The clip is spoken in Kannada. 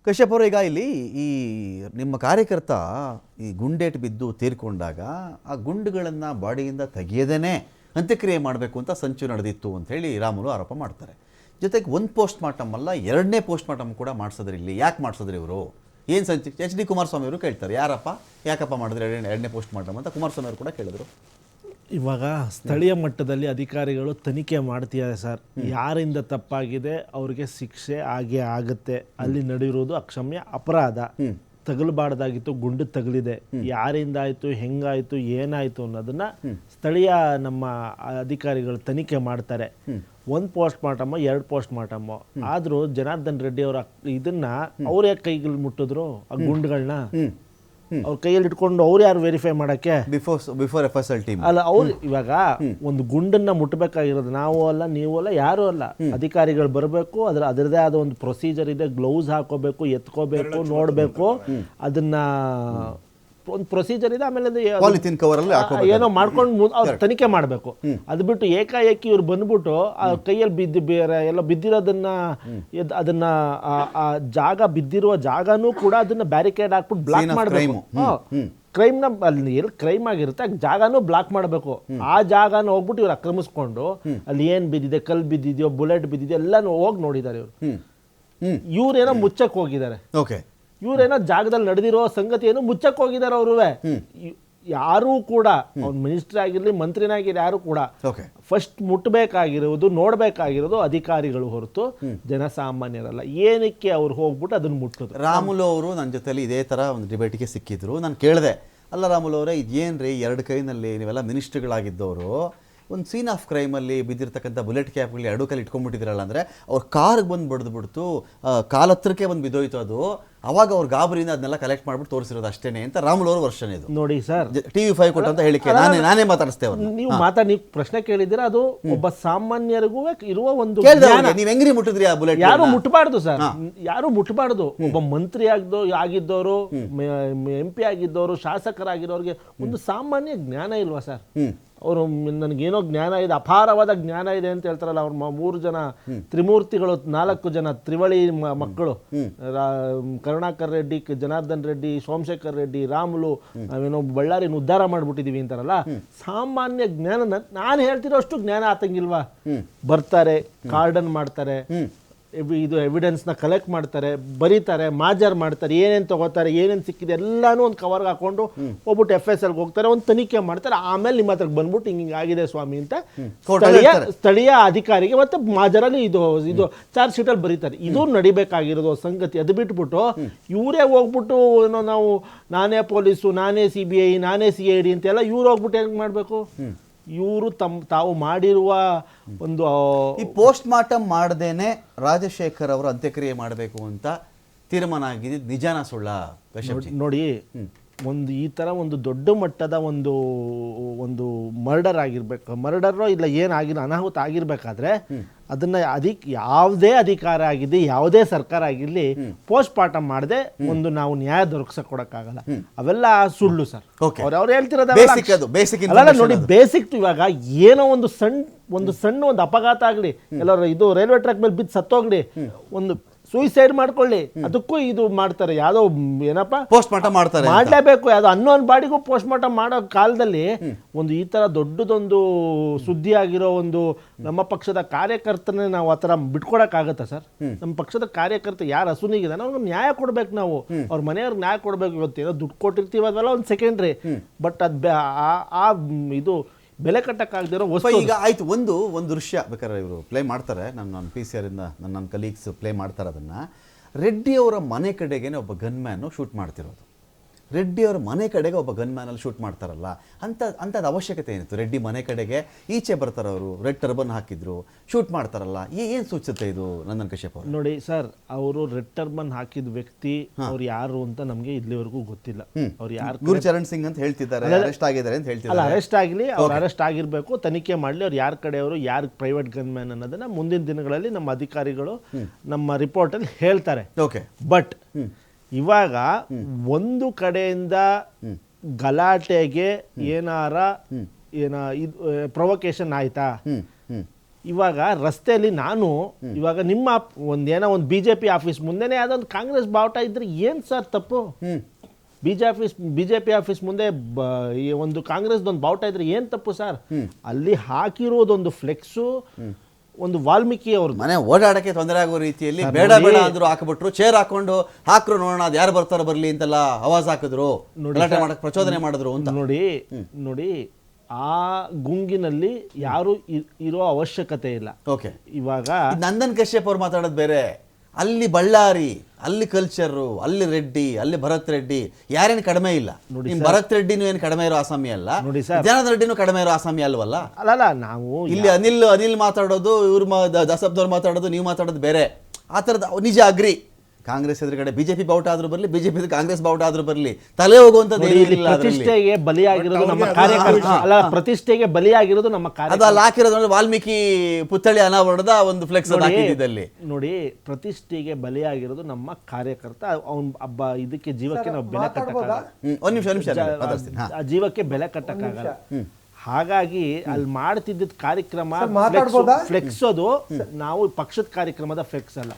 ಕಶ್ಯಪ್ ಅವರು, ಈಗ ಇಲ್ಲಿ ಈ ನಿಮ್ಮ ಕಾರ್ಯಕರ್ತ ಈ ಗುಂಡೇಟು ಬಿದ್ದು ತೀರ್ಕೊಂಡಾಗ ಆ ಗುಂಡುಗಳನ್ನು ಬಾಡಿಯಿಂದ ತೆಗೆಯದೇನೆ ಅಂತ್ಯಕ್ರಿಯೆ ಮಾಡಬೇಕು ಅಂತ ಸಂಚು ನಡೆದಿತ್ತು ಅಂಥೇಳಿ ರಾಮುಲು ಆರೋಪ ಮಾಡ್ತಾರೆ. ಜೊತೆಗೆ ಒಂದು ಪೋಸ್ಟ್ ಮಾರ್ಟಮ್ ಅಲ್ಲ, ಎರಡನೇ ಪೋಸ್ಟ್ ಮಾರ್ಟಮ್ ಕೂಡ ಮಾಡಿಸಿದ್ರಿ. ಇಲ್ಲಿ ಯಾಕೆ ಮಾಡಿಸಿದ್ರಿ ಇವರು? ಏನು ಸಂಚು? ಎಚ್ ಡಿ ಕುಮಾರಸ್ವಾಮಿ ಅವರು ಕೇಳ್ತಾರೆ, ಯಾಕಪ್ಪ ಮಾಡಿದ್ರೆ ಎರಡನೇ ಪೋಸ್ಟ್ ಮಾರ್ಟಮ್ ಅಂತ ಕುಮಾರಸ್ವಾಮಿ ಅವರು ಕೂಡ ಕೇಳಿದ್ರು. ಇವಾಗ ಸ್ಥಳೀಯ ಮಟ್ಟದಲ್ಲಿ ಅಧಿಕಾರಿಗಳು ತನಿಖೆ ಮಾಡ್ತಿದ್ದಾರೆ ಸರ್. ಯಾರಿಂದ ತಪ್ಪಾಗಿದೆ ಅವ್ರಿಗೆ ಶಿಕ್ಷೆ ಆಗೇ ಆಗುತ್ತೆ. ಅಲ್ಲಿ ನಡೆಯಿರೋದು ಅಕ್ಷಮ್ಯ ಅಪರಾಧ. ತಗಲಬಾರ್ದಾಗಿತ್ತು, ಗುಂಡು ತಗಲಿದೆ. ಯಾರಿಂದ ಆಯ್ತು, ಹೆಂಗಾಯ್ತು, ಏನಾಯ್ತು ಅನ್ನೋದನ್ನ ಸ್ಥಳೀಯ ನಮ್ಮ ಅಧಿಕಾರಿಗಳು ತನಿಖೆ ಮಾಡ್ತಾರೆ. ಒಂದು ಪೋಸ್ಟ್ ಮಾರ್ಟಮ್, 2 ಪೋಸ್ಟ್ ಮಾರ್ಟಮ್ ಆದ್ರೂ ಜನಾರ್ದನ್ ರೆಡ್ಡಿ ಅವರ ಇದನ್ನ ಅವ್ರೇ ಕೈಗಳು ಮುಟ್ಟಿದ್ರು. ಆ ಗುಂಡುಗಳನ್ನ ಅವ್ರ ಕೈಯಲ್ಲಿ ಇಟ್ಕೊಂಡು ಅವ್ರು ಯಾರು ವೆರಿಫೈ ಮಾಡಕ್ಕೆ? ಬಿಫೋರ್ FSL ಟೀಮ್ ಅಲ್ಲ, ಅವ್ರು ಇವಾಗ ಒಂದು ಗುಂಡನ್ನ ಮುಟ್ಟಬೇಕಾಗಿರೋದು ನಾವು ಅಲ್ಲ, ನೀವು ಅಲ್ಲ, ಯಾರು ಅಲ್ಲ. ಅಧಿಕಾರಿಗಳು ಬರಬೇಕು, ಅದರದೇ ಆದ ಒಂದು ಪ್ರೊಸೀಜರ್ ಇದೆ. ಗ್ಲೌಸ್ ಹಾಕೋಬೇಕು, ಎತ್ಕೋಬೇಕು, ನೋಡ್ಬೇಕು, ಅದನ್ನ ಒಂದು ಪ್ರೊಸೀಜರ್ ಇದೆ. ಆಮೇಲೆ ಪಾಲಿಥಿನ್ ಕವರ್ ಅಲ್ಲಿ ಏನೋ ಮಾಡ್ಕೊಂಡು ತನಿಖೆ ಮಾಡಬೇಕು. ಅದು ಬಿಟ್ಟು ಏಕಾಏಕಿ ಇವ್ರು ಬಂದ್ಬಿಟ್ಟು ಆ ಕೈಯಲ್ಲಿ ಬೇರೆ ಎಲ್ಲ ಬಿದ್ದಿರೋದನ್ನ ಅದನ್ನ ಆ ಜಾಗ ಬಿದ್ದಿರುವ ಜಾಗನೂ ಕೂಡ ಅದನ್ನ ಬ್ಯಾರಿಕೇಡ್ ಹಾಕ್ಬಿಟ್ಟು ಬ್ಲಾಕ್ ಮಾಡಬೇಕು. ಕ್ರೈಮ್ನ ಅಲ್ಲಿ ಎಲ್ಲಿ ಕ್ರೈಮ್ ಆಗಿರುತ್ತೆ ಆ ಜಾಗನೂ ಬ್ಲಾಕ್ ಮಾಡಬೇಕು. ಆ ಜಾಗನ ಹೋಗ್ಬಿಟ್ಟು ಇವ್ರು ಆಕ್ರಮಿಸ್ಕೊಂಡು ಅಲ್ಲಿ ಏನ್ ಬಿದ್ದಿದೆ, ಕಲ್ ಬಿದ್ದಿದೆಯೋ, ಬುಲೆಟ್ ಬಿದ್ದಿದೆಯೋ ಎಲ್ಲಾನು ಹೋಗಿ ನೋಡಿದ್ದಾರೆ. ಇವ್ರೇನೋ ಮುಚ್ಚಕ್ ಹೋಗಿದ್ದಾರೆ. ಇವ್ರೇನೋ ಜಾಗದಲ್ಲಿ ನಡೆದಿರೋ ಸಂಗತಿಯನ್ನು ಮುಚ್ಚಕ್ ಹೋಗಿದ್ದಾರೆ. ಅವರು ಯಾರೂ ಕೂಡ ಅವ್ನು ಮಿನಿಸ್ಟರ್ ಆಗಿರ್ಲಿ, ಮಂತ್ರಿನಾಗಿರ್ಲಿ, ಯಾರು ಕೂಡ ಫಸ್ಟ್ ಮುಟ್ಟಬೇಕಾಗಿರೋದು, ನೋಡ್ಬೇಕಾಗಿರೋದು ಅಧಿಕಾರಿಗಳು ಹೊರತು ಜನಸಾಮಾನ್ಯರಲ್ಲ. ಏನಕ್ಕೆ ಅವ್ರು ಹೋಗ್ಬಿಟ್ಟು ಅದನ್ನ ಮುಟ್ಟೋದು? ರಾಮುಲು ಅವರು ನನ್ನ ಜೊತೆಲಿ ಇದೇ ತರ ಒಂದು ಡಿಬೇಟಿಗೆ ಸಿಕ್ಕಿದ್ರು. ನಾನು ಕೇಳಿದೆ, ಅಲ್ಲ ರಾಮುಲು ಅವರೇ, ಇದೇನ್ರಿ 2 ಕೈನಲ್ಲಿ ನೀವೆಲ್ಲ ಮಿನಿಸ್ಟ್ರಿಗಳಾಗಿದ್ದವರು ಒಂದು ಸೀನ್ ಆಫ್ ಕ್ರೈಮಲ್ಲಿ ಬಿದ್ದಿರ್ತಕ್ಕಂಥ ಬುಲೆಟ್ ಕ್ಯಾಪ್ಗಳು 2 ಕೈಲಿ ಇಟ್ಕೊಂಡ್ಬಿಟ್ಟಿದ್ರಲ್ಲ, ಅಂದರೆ ಅವ್ರ ಕಾರ್ಗೆ ಬಂದು ಬಡ್ದುಬಿಡ್ತು, ಕಾಲತ್ರಕ್ಕೆ ಬಂದು ಬಿದ್ದೋಯ್ತು. ಅದು ಅವಾಗ ಅವ್ರ ಗಾಬರಿಯಿಂದ ಅದನ್ನೆಲ್ಲ ಕಲೆಕ್ಟ್ ಮಾಡ್ಬಿಟ್ಟು ತೋರಿಸಿರೋದು ಅಷ್ಟೇನೆ ಅಂತ ರಾಮುಲು ಅವ್ರ ವರ್ಷನ್ ಇದು. ನೋಡಿ ಸರ್, TV5 ಕೊಟ್ಟಂತ ಹೇಳಿಕೆ ನಾನೇ ಮಾತಾಡಿಸ್ತೇವೆ. ನೀವು ಪ್ರಶ್ನೆ ಕೇಳಿದ್ದೀರಾ, ಅದು ಒಬ್ಬ ಸಾಮಾನ್ಯರಿಗೂ ಇರುವ ಒಂದು ನೀವು ಹೆಂಗ್ರಿ ಮುಟ್ಟಿದ್ರಿ ಆ ಬುಲೆಟ್? ಯಾರು ಮುಟ್ಟಬಾರ್ದು ಸರ್, ಯಾರು ಮುಟ್ಟಬಾರ್ದು. ಒಬ್ಬ ಮಂತ್ರಿ ಆಗಿದ್ದವರು, MP ಆಗಿದ್ದವರು, ಶಾಸಕರಾಗಿರೋರಿಗೆ ಒಂದು ಸಾಮಾನ್ಯ ಜ್ಞಾನ ಇಲ್ವಾ ಸರ್? ಅವರು ನನಗೇನೋ ಜ್ಞಾನ ಇದೆ, ಅಪಾರವಾದ ಜ್ಞಾನ ಇದೆ ಅಂತ ಹೇಳ್ತಾರಲ್ಲ. ಅವ್ರ 3 ಜನ ತ್ರಿಮೂರ್ತಿಗಳು, 4 ಜನ ತ್ರಿವಳಿ ಮಕ್ಕಳು, ಕರುಣಾಕರ್ ರೆಡ್ಡಿ, ಜನಾರ್ದನ್ ರೆಡ್ಡಿ, ಸೋಮಶೇಖರ್ ರೆಡ್ಡಿ, ರಾಮುಲು, ನಾವೇನೋ ಬಳ್ಳಾರಿನ ಉದ್ಧಾರ ಮಾಡ್ಬಿಟ್ಟಿದೀವಿ ಅಂತಾರಲ್ಲ. ಸಾಮಾನ್ಯ ಜ್ಞಾನ ನಾನು ಹೇಳ್ತಿರೋ ಅಷ್ಟು ಜ್ಞಾನ ಆತಂಗಿಲ್ವಾ? ಬರ್ತಾರೆ, ಕಾರ್ಡನ್ ಮಾಡ್ತಾರೆ, ಇದು ಎವಿಡೆನ್ಸ್ನ ಕಲೆಕ್ಟ್ ಮಾಡ್ತಾರೆ, ಬರೀತಾರೆ, ಮಾಜರ್ ಮಾಡ್ತಾರೆ, ಏನೇನು ತಗೋತಾರೆ, ಏನೇನು ಸಿಕ್ಕಿದೆ ಎಲ್ಲಾನು ಒಂದು ಕವರ್ಗೆ ಹಾಕೊಂಡು ಹೋಗ್ಬಿಟ್ಟು FSLಗೆ ಹೋಗ್ತಾರೆ, ಒಂದು ತನಿಖೆ ಮಾಡ್ತಾರೆ. ಆಮೇಲೆ ನಿಮ್ಮ ಹತ್ರಕ್ಕೆ ಬಂದ್ಬಿಟ್ಟು ಹಿಂಗೆ ಆಗಿದೆ ಸ್ವಾಮಿ ಅಂತ ಸ್ಥಳೀಯ ಅಧಿಕಾರಿಗೆ ಮತ್ತೆ ಮಾಜರಲ್ಲಿ ಇದು ಚಾರ್ಜ್ ಶೀಟಲ್ಲಿ ಬರೀತಾರೆ. ಇದು ನಡಿಬೇಕಾಗಿರೋದು ಸಂಗತಿ. ಅದು ಬಿಟ್ಬಿಟ್ಟು ಇವರೇ ಹೋಗ್ಬಿಟ್ಟು ಏನೋ ನಾವು ನಾನೇ ಪೊಲೀಸು, ನಾನೇ CBI, ನಾನೇ CID ಅಂತೆಲ್ಲ ಇವ್ರು ಹೋಗ್ಬಿಟ್ಟು ಹೆಂಗೆ ಮಾಡಬೇಕು? ಇವರು ತಾವು ಮಾಡಿರುವ ಒಂದು ಈ ಪೋಸ್ಟ್ ಮಾರ್ಟಮ್ ಮಾಡದೇನೆ ರಾಜಶೇಖರ್ ಅವರು ಅಂತ್ಯಕ್ರಿಯೆ ಮಾಡಬೇಕು ಅಂತ ತೀರ್ಮಾನ ಆಗಿದೆ. ನಿಜಾನ ಸುಳ್ಳ? ನೋಡಿ, ಒಂದು ಈ ಥರ ಒಂದು ದೊಡ್ಡ ಮಟ್ಟದ ಒಂದು ಮರ್ಡರ್ ಆಗಿರ್ಬೇಕು, ಮರ್ಡರೋ ಇಲ್ಲ ಏನಾಗಿರೋ ಅನಾಹುತ ಆಗಿರ್ಬೇಕಾದ್ರೆ ಅದನ್ನ ಯಾವುದೇ ಅಧಿಕಾರ ಆಗಿದ್ದು, ಯಾವುದೇ ಸರ್ಕಾರ ಆಗಿರ್ಲಿ, ಪೋಸ್ಟ್ ಮಾರ್ಟಮ್ ಮಾಡದೆ ಒಂದು ನಾವು ನ್ಯಾಯ ದೊರಕಿಸಕ್ ಕೊಡಕ್ಕಾಗಲ್ಲ. ಅವೆಲ್ಲ ಸುಳ್ಳು ಸರ್. ಅವ್ರು ಹೇಳ್ತಿರೋದಲ್ಲ. ನೋಡಿ, ಬೇಸಿಕ್ ಇವಾಗ ಏನೋ ಒಂದು ಸಣ್ಣ ಅಪಘಾತ ಆಗ್ಲಿ, ಎಲ್ಲರೂ ಇದು ರೈಲ್ವೆ ಟ್ರ್ಯಾಕ್ ಮೇಲೆ ಬಿದ್ದು ಸತ್ತೋಗ್ಲಿ, ಒಂದು ಸೂಯಿಸೈಡ್ ಮಾಡ್ಕೊಳ್ಳಿ, ಅದಕ್ಕೂ ಇದು ಮಾಡ್ತಾರೆ. ಯಾವುದೋ ಏನಪ್ಪ ಪೋಸ್ಟ್ ಮಾರ್ಟಮ್ ಮಾಡ್ತಾರೆ, ಮಾಡಲೇಬೇಕು. ಯಾವುದೋ ಅನ್ನೋನ್ ಬಾಡಿಗೂ ಪೋಸ್ಟ್ ಮಾರ್ಟಮ್ ಮಾಡೋ ಕಾಲದಲ್ಲಿ ಒಂದು ಈ ತರ ದೊಡ್ಡದೊಂದು ಸುದ್ದಿ ಆಗಿರೋ ಒಂದು ನಮ್ಮ ಪಕ್ಷದ ಕಾರ್ಯಕರ್ತನೇ ನಾವು ಆ ಥರ ಬಿಟ್ಕೊಡಕ್ಕಾಗತ್ತಾ ಸರ್? ನಮ್ಮ ಪಕ್ಷದ ಕಾರ್ಯಕರ್ತ ಯಾರು ಹಸುನಿಗಿದಾನೆ ಅವ್ರಿಗೆ ನ್ಯಾಯ ಕೊಡ್ಬೇಕು. ನಾವು ಅವ್ರ ಮನೆಯವ್ರಿಗೆ ನ್ಯಾಯ ಕೊಡ್ಬೇಕು. ಇವತ್ತೇನೋ ದುಡ್ಡು ಕೊಟ್ಟಿರ್ತೀವಿ, ಅದೆಲ್ಲ ಒಂದು ಸೆಕೆಂಡ್ರಿ. ಬಟ್ ಇದು ಬೆಲೆ ಕಟ್ಟಕ್ಕಾಗದಿರೋ ವಸ್ತು. ಈಗ ಆಯ್ತು, ಒಂದು ದೃಶ್ಯ ಬೇಕಾದ್ರೆ ಇವರು ಪ್ಲೇ ಮಾಡ್ತಾರೆ. ನನ್ನ PCR ಇಂದ ನನ್ನ ಕಲೀಗ್ಸ್ ಪ್ಲೇ ಮಾಡ್ತಾರೆ ಅದನ್ನು. ರೆಡ್ಡಿ ಅವರ ಮನೆ ಕಡೆಗೇನೆ ಒಬ್ಬ ಗನ್ಮ್ಯಾನು ಶೂಟ್ ಮಾಡ್ತಿರೋದು. ರೆಡ್ಡಿ ಅವರ ಮನೆ ಕಡೆಗೆ ಒಬ್ಬ ಗನ್ಮ್ಯಾನಲ್ಲಿ ಶೂಟ್ ಮಾಡ್ತಾರಲ್ಲ, ಅಂಥದ್ದು ಅವಶ್ಯಕತೆ ಏನಿತ್ತು? ರೆಡ್ಡಿ ಮನೆ ಕಡೆಗೆ ಈಚೆ ಬರ್ತಾರೆ, ಅವರು ರೆಡ್ ಟರ್ಬನ್ ಹಾಕಿದ್ರು, ಶೂಟ್ ಮಾಡ್ತಾರಲ್ಲ, ಏನು ಸೂಚಿಸುತ್ತೆ ಇದು? ನಂದನ್ ಕಶ್ಯಪ್ ಅವರು ನೋಡಿ ಸರ್, ಅವರು ರೆಡ್ ಟರ್ಬನ್ ಹಾಕಿದ ವ್ಯಕ್ತಿ ಅವ್ರು ಯಾರು ಅಂತ ನಮಗೆ ಇಲ್ಲಿವರೆಗೂ ಗೊತ್ತಿಲ್ಲ. ಅವ್ರು ಯಾರು? ಗುರುಚರಣ್ ಸಿಂಗ್ ಅಂತ ಹೇಳ್ತಿದ್ದಾರೆ, ಅರೆಸ್ಟ್ ಆಗಿದ್ದಾರೆ ಅಂತ ಹೇಳ್ತಿದ್ದಾರೆ. ಅರೆಸ್ಟ್ ಆಗಲಿ, ಅವ್ರು ಅರೆಸ್ಟ್ ಆಗಿರಬೇಕು, ತನಿಖೆ ಮಾಡಲಿ, ಅವ್ರು ಯಾರ ಕಡೆಯವರು, ಯಾರು ಪ್ರೈವೇಟ್ ಗನ್ಮ್ಯಾನ್ ಅನ್ನೋದನ್ನ ಮುಂದಿನ ದಿನಗಳಲ್ಲಿ ನಮ್ಮ ಅಧಿಕಾರಿಗಳು ನಮ್ಮ ರಿಪೋರ್ಟಲ್ಲಿ ಹೇಳ್ತಾರೆ. ಬಟ್ ಇವಾಗ ಒಂದು ಕಡೆಯಿಂದ ಗಲಾಟೆಗೆ ಪ್ರೊವೊಕೇಶನ್ ಆಯ್ತಾ? ಇವಾಗ ರಸ್ತೆಯಲ್ಲಿ ನಾನು ಇವಾಗ ನಿಮ್ಮ ಒಂದೇನೋ ಒಂದು BJP ಆಫೀಸ್ ಮುಂದೆನೇ ಅದೊಂದು ಕಾಂಗ್ರೆಸ್ ಬಾವುಟ ಇದ್ರೆ ಏನು ಸರ್ ತಪ್ಪು? BJP ಆಫೀಸ್ ಮುಂದೆ ಈ ಒಂದು ಕಾಂಗ್ರೆಸ್ದೊಂದು ಬಾವುಟ ಇದ್ರೆ ಏನು ತಪ್ಪು ಸರ್? ಅಲ್ಲಿ ಹಾಕಿರೋದೊಂದು ಫ್ಲೆಕ್ಸು ಒಂದು ವಾಲ್ಮೀಕಿ ಅವ್ರದ್ದು ಮನೆ ಓಡಾಡಕ್ಕೆ ತೊಂದರೆ ಆಗೋ ರೀತಿಯಲ್ಲಿ ಬೇಡ ಬೇಡ ಅಂದ್ರು ಹಾಕ್ಬಿಟ್ರು, ಚೇರ್ ಹಾಕೊಂಡು ಹಾಕ್ರು ನೋಡೋಣ ಅದು ಯಾರು ಬರ್ತಾರೋ ಬರ್ಲಿ ಅಂತೆಲ್ಲ ಆವಾಜ್ ಹಾಕಿದ್ರು, ಗಲಾಟೆ ಮಾಡಕ್ ಪ್ರಚೋದನೆ ಮಾಡಿದ್ರು ಅಂತ. ನೋಡಿ ಆ ಗುಂಗಿನಲ್ಲಿ ಯಾರು ಇರೋ ಅವಶ್ಯಕತೆ ಇಲ್ಲ. ಓಕೆ, ಇವಾಗ ನಂದನ್ ಕಶ್ಯಪ್ ಅವ್ರು ಮಾತಾಡೋದು ಬೇರೆ. ಅಲ್ಲಿ ಬಳ್ಳಾರಿ, ಅಲ್ಲಿ ಕಲ್ಚರು, ಅಲ್ಲಿ ರೆಡ್ಡಿ, ಅಲ್ಲಿ ಭರತ್ ರೆಡ್ಡಿ, ಯಾರೇನು ಕಡಿಮೆ ಇಲ್ಲ. ನಿಮ್ ಭರತ್ ರೆಡ್ಡಿನೂ ಏನು ಕಡಿಮೆ ಇರೋ ಆಸಾಮಿ ಅಲ್ಲ, ಜನಾರ್ದನ್ ರೆಡ್ಡಿನೂ ಕಡಿಮೆ ಇರೋ ಆಸಾಮಿ ಅಲ್ವಲ್ಲ. ಅಲ್ಲ ನಾವು ಇಲ್ಲಿ ಅನಿಲ್ ಮಾತಾಡೋದು, ಇವ್ರು ದಸಬ್ದವ್ರು ಮಾತಾಡೋದು, ನೀವು ಮಾತಾಡೋದು ಬೇರೆ. ಆ ಥರದ ನಿಜ ಅಗ್ರಿ. ಕಾಂಗ್ರೆಸ್ ಎದುರುಗಡೆ BJP ಬಾವುಟ ಆದ್ರೂ ಬರಲಿ, BJP ಕಾಂಗ್ರೆಸ್ ಬಾವುಟ ಆದ್ರೂ ಬರಲಿ, ತಲೆ ಹೋಗುವಂಥದ್ದು ಪ್ರತಿಷ್ಠೆಗೆ ಬಲಿಯಾಗಿರೋದು ನಮ್ಮ ಕಾರ್ಯಕರ್ತ ಅಲ್ಲ, ಪ್ರತಿಷ್ಠೆಗೆ ಬಲಿಯಾಗಿರೋದು ನಮ್ಮ ಕಾರ್ಯ. ಅದು ಅಲ್ಲಿ ಹಾಕಿರೋದು ವಾಲ್ಮೀಕಿ ಪುತ್ಥಳಿ ಅನಾವರಣದ ಒಂದು ಫ್ಲೆಕ್ಸ್ ಹಾಕಿದ್ದಲ್ಲಿ. ನೋಡಿ, ಪ್ರತಿಷ್ಠೆಗೆ ಬಲಿಯಾಗಿರೋದು ನಮ್ಮ ಕಾರ್ಯಕರ್ತ. ಅವ್ನ ಇದಕ್ಕೆ ಜೀವಕ್ಕೆ ನಾವು ಬೆಲೆ ಕಟ್ಟಕ್ಕಾಗಲ್ಲ. ಒಂದ್ ನಿಮಿಷ ಆ ಜೀವಕ್ಕೆ ಬೆಲೆ ಕಟ್ಟಕ್ಕಾಗಲ್ಲ. ಹಾಗಾಗಿ ಅಲ್ಲಿ ಮಾಡ್ತಿದ್ದ ಕಾರ್ಯಕ್ರಮ ಫ್ಲೆಕ್ಸ್, ಅದು ನಾವು ಪಕ್ಷದ ಕಾರ್ಯಕ್ರಮದ ಫ್ಲೆಕ್ಸ್ ಅಲ್ಲ.